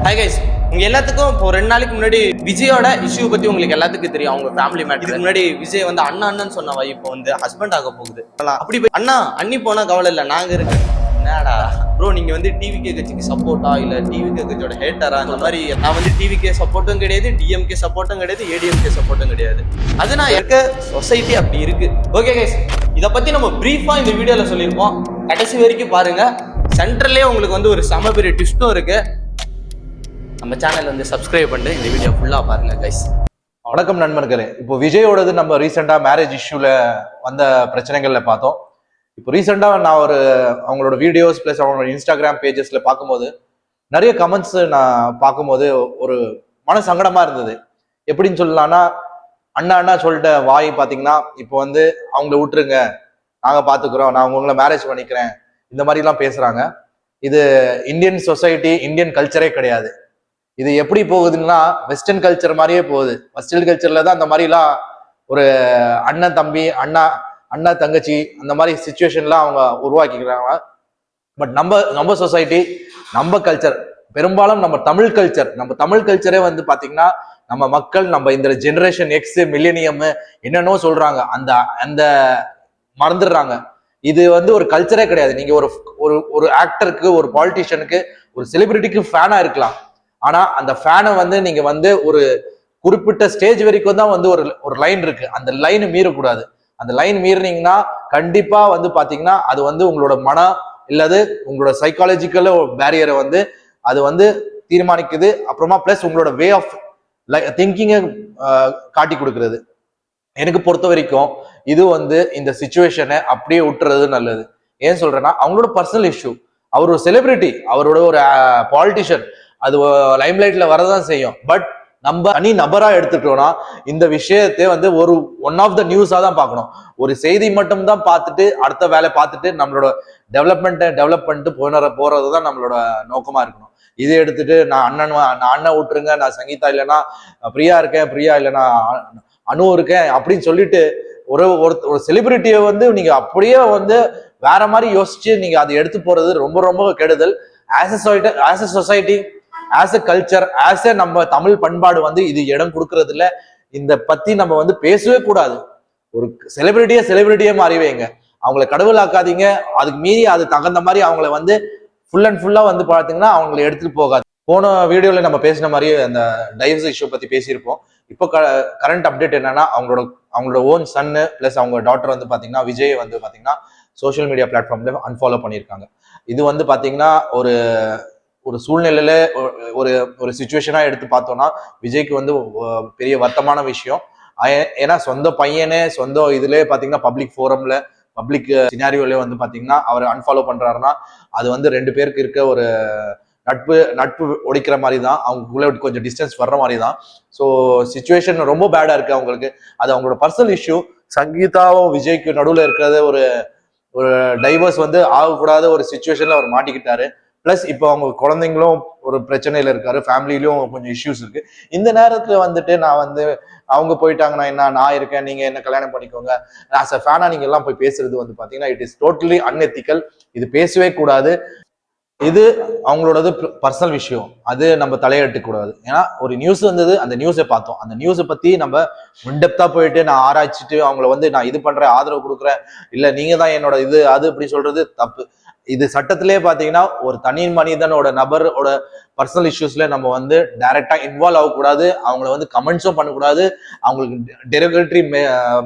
Hi guys, உங்க எல்லாத்துக்கும் இப்போ 2 நாளைக்கு முன்னாடி விஜயோட இஷ்யூ பத்தி உங்களுக்கு எல்லாத்துக்கும் தெரியும். அவங்க ஃபேமிலி மேட்டர். இதுக்கு முன்னாடி விஜய் வந்து அண்ணன் சொன்ன இப்போ வந்து ஹஸ்பண்ட் ஆக போகுது. அப்படி போய் அண்ணா அண்ணி போனா கவலை இல்லை, நாங்க இருக்கேன். என்னடா ப்ரோ, நீங்க வந்து டிவிகே கட்சிக்கு சப்போர்ட்டா இல்ல டிவிகே கட்சியோட ஹேட்டரா? அந்த மாதிரி நான் வந்து டிவிகே சப்போர்ட்டும் கிடையாது, டிஎம்கே சப்போர்ட்டும் கிடையாது, ஏடிஎம்கே சப்போர்ட்டும் கிடையாது. அது நான் இருக்க சொசைட்டி அப்படி இருக்கு. ஓகே கைஸ், இதை பத்தி நம்ம பிரீஃபா இந்த வீடியோல சொல்லியிருப்போம். கடைசி வரைக்கும் பாருங்க. சென்ட்ரல்லே உங்களுக்கு வந்து ஒரு செம பெரிய ட்விஸ்டும் இருக்கு. நம்ம சேனல் வந்து சப்ஸ்கிரைப் பண்ணிட்டு இந்த வீடியோ ஃபுல்லா பாருங்க கைஸ். வணக்கம் நண்பர்களே. இப்போ விஜயோடது நம்ம ரீசெண்டா மேரேஜ் இஷ்யூல வந்த பிரச்சனைகள்ல பார்த்தோம். இப்போ ரீசெண்டா நான் அவங்களோட வீடியோஸ் பிளஸ் அவங்களோட இன்ஸ்டாகிராம் பேஜஸ்ல பார்க்கும்போது நிறைய கமெண்ட்ஸ் நான் பார்க்கும்போது ஒரு மன சங்கடமா இருந்தது. எப்படின்னு சொல்லலாம்னா, அண்ணா சொல்லிட்ட வாய் பாத்தீங்கன்னா இப்போ வந்து அவங்கள விட்டுருங்க, நாங்க பாத்துக்கிறோம், நான் உங்களை மேரேஜ் பண்ணிக்கிறேன், இந்த மாதிரி எல்லாம் பேசுறாங்க. இது இந்தியன் சொசைட்டி, இந்தியன் கல்ச்சரே கிடையாது. இது எப்படி போகுதுன்னா வெஸ்டர்ன் கல்ச்சர் மாதிரியே போகுது. வெஸ்டர்ன் கல்ச்சர்ல தான் அந்த மாதிரிலாம் ஒரு அண்ணன் தம்பி, அண்ணா தங்கச்சி அந்த மாதிரி சுச்சுவேஷன்லாம் அவங்க உருவாக்கிக்கிறாங்க. பட் நம்ம சொசைட்டி, நம்ம கல்ச்சர், பெரும்பாலும் நம்ம தமிழ் கல்ச்சரே வந்து பாத்தீங்கன்னா நம்ம மக்கள், நம்ம இந்த ஜெனரேஷன் எக்ஸ் மில்லேனியம் என்னென்னோ சொல்றாங்க, அந்த மறந்துடுறாங்க. இது வந்து ஒரு கல்ச்சரே கிடையாது. நீங்க ஒரு ஆக்டருக்கு, ஒரு பாலிட்டிஷியனுக்கு, ஒரு செலிபிரிட்டிக்கு ஃபேனா இருக்கலாம். ஆனா அந்த ஃபேனை வந்து நீங்க வந்து ஒரு குறிப்பிட்ட ஸ்டேஜ் வரைக்கும் தான் வந்து ஒரு லைன் இருக்கு. அந்த லைன் மீறக்கூடாது. அந்த லைன் மீறினீங்கன்னா கண்டிப்பா வந்து பாத்தீங்கன்னா அது வந்து உங்களோட மனம் இல்லது உங்களோட சைக்காலஜிக்கல் பேரியரை வந்து அது வந்து தீர்மானிக்குது. அப்புறமா பிளஸ் உங்களோட வே ஆஃப் திங்கிங்கை காட்டி கொடுக்கறது. எனக்கு பொறுத்த வரைக்கும் இது வந்து இந்த சிச்சுவேஷனை அப்படியே விட்டுறது நல்லது. ஏன் சொல்றேன்னா, அவங்களோட பர்சனல் இஷ்யூ. அவர் ஒரு செலிபிரிட்டி, அவரோட ஒரு பாலிட்டிஷியன், அது லைம்லைட்ல வரதான் செய்யும். பட் நம்ம தனி நபரா எடுத்துட்டோம்னா இந்த விஷயத்தை வந்து ஒன் ஆஃப் த நியூஸா தான் பார்க்கணும். ஒரு செய்தி மட்டும் தான் பார்த்துட்டு அடுத்த வேலை பார்த்துட்டு நம்மளோட டெவலப் பண்ணிட்டு போறதுதான் நம்மளோட நோக்கமா இருக்கணும். இதை எடுத்துட்டு நான் அண்ணன் விட்டுருங்க, நான் சங்கீதா இல்லைன்னா பிரியா இருக்கேன், பிரியா இல்லைன்னா அனு இருக்கேன் அப்படின்னு சொல்லிட்டு ஒரு செலிபிரிட்டியை வந்து நீங்க அப்படியே வந்து வேற மாதிரி யோசிச்சு நீங்க அதை எடுத்து போறது ரொம்ப ரொம்ப கெடுதல். As a society, as a culture, as a நம்ம தமிழ் பண்பாடு வந்து இது இடம் கொடுக்கறது இல்ல. இந்த பத்தி நம்ம வந்து பேசவே கூடாது. ஒரு செலிபிரிட்டியே மாறிவேங்க. அவங்களை கடவுளாக்காதீங்க. அதுக்கு மீறி அது தகுந்த மாதிரி அவங்கள வந்து ஃபுல் அண்ட் ஃபுல்லா வந்து பார்த்தீங்கன்னா அவங்களை எடுத்துட்டு போகாது. போன வீடியோல நம்ம பேசின மாதிரி அந்த டைவர்ஸ் இஷ்யூ பத்தி பேசியிருப்போம். இப்போ கரண்ட் அப்டேட் என்னன்னா, அவங்களோட ஓன் சன்னு பிளஸ் அவங்க டாட்டர் வந்து பாத்தீங்கன்னா விஜய் வந்து பாத்தீங்கன்னா சோசியல் மீடியா பிளாட்ஃபார்ம்ல அன்ஃபாலோ பண்ணியிருக்காங்க. இது வந்து பாத்தீங்கன்னா ஒரு சூழ்நிலையில ஒரு சிச்சுவேஷனா எடுத்து பார்த்தோம்னா விஜய்க்கு வந்து பெரிய வருத்தமான விஷயம். ஏன்னா சொந்த பையனே சொந்த இதுல பாத்தீங்கன்னா பப்ளிக் ஃபோரம்ல, பப்ளிக் சினாரியோல வந்து பாத்தீங்கன்னா அவர் அன்ஃபாலோ பண்றாருன்னா அது வந்து 2 பேருக்கு இருக்க ஒரு நட்பு ஒடிக்கிற மாதிரி தான், அவங்களுக்குள்ள கொஞ்சம் டிஸ்டன்ஸ் வர்ற மாதிரி தான். ஸோ சிச்சுவேஷன் ரொம்ப பேடா இருக்கு அவங்களுக்கு. அது அவங்களோட பர்சனல் இஷ்யூ. சங்கீதாவும் விஜய்க்கு நடுவில் இருக்கிறது ஒரு டைவர்ஸ் வந்து ஆகக்கூடாத ஒரு சிச்சுவேஷன்ல அவர் மாட்டிக்கிட்டாரு. பிளஸ் இப்போ அவங்க குழந்தைங்களும் ஒரு பிரச்சனையில இருக்காரு, ஃபேமிலியிலும் கொஞ்சம் இஷ்யூஸ் இருக்கு. இந்த நேரத்துல வந்துட்டு நான் வந்து அவங்க போயிட்டாங்கன்னா என்ன, நான் இருக்கேன், நீங்க என்ன கல்யாணம் பண்ணிக்கோங்க, ஆஸ் அ ஃபேனா நீங்க எல்லாம் போய் பேசுறது வந்து பாத்தீங்கன்னா இட் இஸ் டோட்டலி அன்எத்திக்கல். இது பேசவே கூடாது. இது அவங்களோடது பர்சனல் விஷயம். அது நம்ம தலையிட்டு கூடாது. ஏன்னா ஒரு நியூஸ் வந்தது, அந்த நியூஸை பார்த்தோம். அந்த நியூஸை பத்தி நம்ம இன்டெப்தா போயிட்டு நான் ஆராய்ச்சிட்டு அவங்கள வந்து நான் இது பண்றேன், ஆதரவு கொடுக்குறேன், இல்ல நீங்க தான் என்னோட இது அது அப்படி சொல்றது தப்பு. இது சட்டத்திலே பாத்தீங்கன்னா ஒரு தனி மனிதனோட நபரோட பர்சனல் இஷ்யூஸ்ல நம்ம வந்து டைரக்டா இன்வால்வ் ஆகக்கூடாது. அவங்கள வந்து கமெண்ட்ஸும் பண்ணக்கூடாது, அவங்களுக்கு டெரிகேட்டரி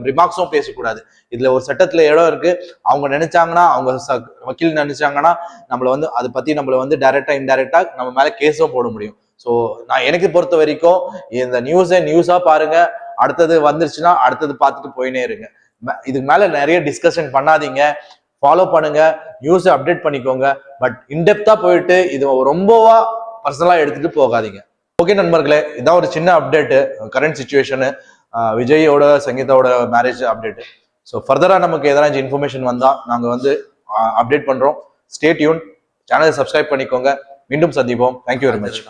ரிமார்க்ஸும் பேசக்கூடாது. இதுல ஒரு சட்டத்துல இடம் இருக்கு. அவங்க நினைச்சாங்கன்னா, அவங்க வக்கீல் நினைச்சாங்கன்னா நம்மள வந்து அதை பத்தி நம்மள வந்து டைரக்டா இன்டைரக்டா நம்ம மேல கேஸும் போட முடியும். ஸோ நான் எனக்கு பொறுத்த வரைக்கும் இந்த நியூஸா பாருங்க, அடுத்தது வந்துருச்சுன்னா அடுத்தது பார்த்துட்டு போயினே இருங்க. இதுக்கு மேல நிறைய டிஸ்கஷன் பண்ணாதீங்க, ஃபாலோ பண்ணுங்க, நியூஸை அப்டேட் பண்ணிக்கோங்க. பட் இன்டெப்தா போயிட்டு இது ரொம்பவா பர்சனலா எடுத்துட்டு போகாதீங்க. ஓகே நண்பர்களே, இதான் ஒரு சின்ன அப்டேட்டு, கரண்ட் சிச்சுவேஷனு, விஜயோட சங்கீதாவோட மேரேஜ் அப்டேட். ஸோ ஃபர்தரா நமக்கு எதனா இன்ஃபர்மேஷன் வந்தா நாங்க வந்து அப்டேட் பண்றோம். ஸ்டே டியூன், சேனலை சப்ஸ்கிரைப் பண்ணிக்கோங்க. மீண்டும் சந்திப்போம். Thank you very much.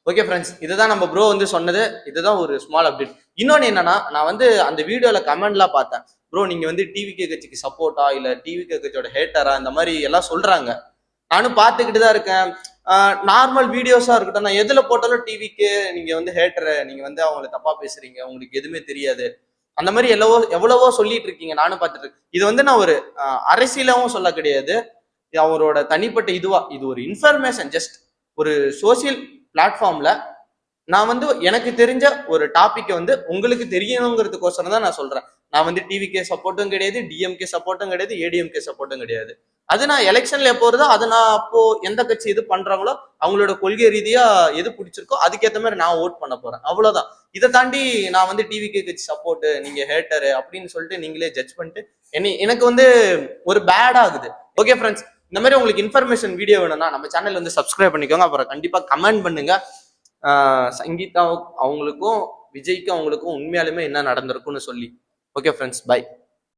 Okay friends, இதுதான் நம்ம ப்ரோ வந்து சொன்னது. இதுதான் ஒரு ஸ்மால் அப்டேட். இன்னொன்னு என்னன்னா, நான் வந்து அந்த வீடியோல கமெண்ட்லாம் பார்த்தேன். ப்ரோ நீங்க வந்து டிவிகே கட்சிக்கு சப்போர்ட்டா இல்ல டிவிகே கட்சியோட ஹேட்டரா, இந்த மாதிரி எல்லாம் சொல்றாங்க. நானும் பார்த்துக்கிட்டு தான் இருக்கேன். நார்மல் வீடியோஸா இருக்கட்டும், நான் எதுல போட்டாலும் டிவிக்கு நீங்க வந்து ஹேட்டர், நீங்க வந்து அவங்களை தப்பா பேசுறீங்க, உங்களுக்கு எதுவுமே தெரியாது, அந்த மாதிரி எவ்வளவோ சொல்லிட்டு இருக்கீங்க. நானும் பார்த்துட்டு இருக்கேன். இது வந்து நான் ஒரு அரசியலாவும் சொல்ல கிடையாது, இது அவரோட தனிப்பட்ட இதுவா, இது ஒரு இன்ஃபர்மேஷன், ஜஸ்ட் ஒரு சோசியல் பிளாட்ஃபார்ம்ல நான் வந்து எனக்கு தெரிஞ்ச ஒரு டாபிக்கை வந்து உங்களுக்கு தெரியணுங்கிறதுக்கோசரம் தான் நான் சொல்றேன். நான் வந்து டிவிகே சப்போர்ட்டும் கிடையாது, டிஎம்கே சப்போர்ட்டும் கிடையாது, ஏடிஎம்கே சப்போர்ட்டும் கிடையாது. அது நான் எலெக்ஷன்ல எப்போ வருதோ அதை நான் அப்போ எந்த கட்சி எது பண்றாங்களோ அவங்களோட கொள்கை ரீதியா எது பிடிச்சிருக்கோ அதுக்கேற்ற மாதிரி நான் ஓட் பண்ண போறேன், அவ்வளவுதான். இதை தாண்டி நான் வந்து டிவிகே கட்சி சப்போர்ட், நீங்க ஹேட்டரு அப்படின்னு சொல்லிட்டு நீங்களே ஜட்ஜ் பண்ணிட்டு எனக்கு வந்து ஒரு பேட் ஆகுது. ஓகே ஃப்ரெண்ட்ஸ், இந்த மாதிரி உங்களுக்கு இன்ஃபர்மேஷன் வீடியோ வேணும்னா நம்ம சேனல் வந்து சப்ஸ்கிரைப் பண்ணிக்கோங்க. அப்புறம் கண்டிப்பா கமெண்ட் பண்ணுங்க. சங்கீதா அவங்களுக்கும் விஜய்க்கும் அவங்களுக்கும் உண்மையாலுமே என்ன நடந்திருக்கும்னு சொல்லி. Okay friends, by.